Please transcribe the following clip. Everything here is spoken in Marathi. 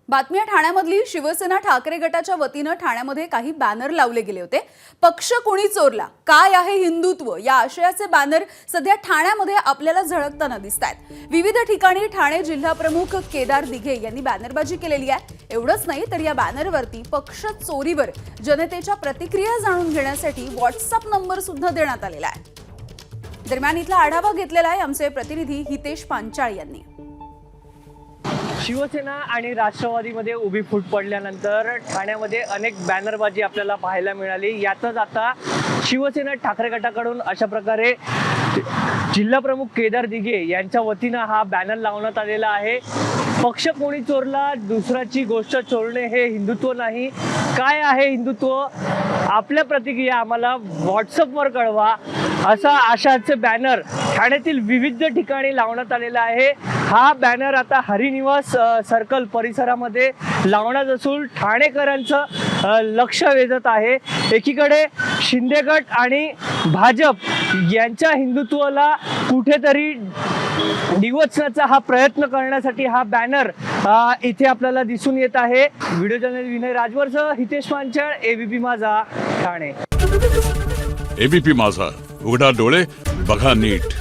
बातमी ठाण्यामधली शिवसेना ठाकरे गटाच्या वतीनं ठाण्यामध्ये काही बॅनर लावले गेले होते। पक्ष कोणी चोरला, काय आहे हिंदुत्व या आशयाचे बॅनर सध्या ठाण्यामध्ये आपल्याला झळकताना दिसतायत। विविध ठिकाणी ठाणे जिल्हा प्रमुख केदार दिघे यांनी बॅनरबाजी केलेली आहे। एवढंच नाही तर या बॅनरवरती पक्ष चोरीवर जनतेच्या प्रतिक्रिया जाणून घेण्यासाठी व्हॉट्सअप नंबर सुद्धा देण्यात आलेला आहे। दरम्यान इथला आढावा घेतलेला आहे आमचे प्रतिनिधी हितेश पांचाळ यांनी। शिवसेना आणि राष्ट्रवादीमध्ये उभी फूट पडल्यानंतर ठाण्यामध्ये अनेक बॅनरबाजी आपल्याला पाहायला मिळाली। यातच आता शिवसेना ठाकरे गटाकडून अशा प्रकारे जिल्हा प्रमुख केदार दिघे यांच्या वतीनं हा बॅनर लावण्यात आलेला आहे। पक्ष कोणी चोरला, दुसऱ्याची गोष्ट चोरणे हे हिंदुत्व नाही। काय आहे हिंदुत्व, आपल्या प्रतिक्रिया आम्हाला व्हॉट्सअपवर कळवा, असा आशयाचे बॅनर ठाण्यातील विविध ठिकाणी लावण्यात आलेला आहे। हा बॅनर आता हरिनिवास सर्कल परिसरामध्ये लावण्यात असून ठाणेकरांचं लक्ष वेधत आहे। एकीकडे शिंदे गट आणि भाजप यांच्या हिंदुत्वाला कुठेतरी डिवचण्याचा हा प्रयत्न करण्यासाठी हा बॅनर इथे आपल्याला दिसून येत आहे। व्हिडिओ जर्नलिस्ट विनय राजवरसह हितेश पांचाळ, एबीपी माझा, ठाणे। एबीपी माझा, उघडा डोळे बघा नीट।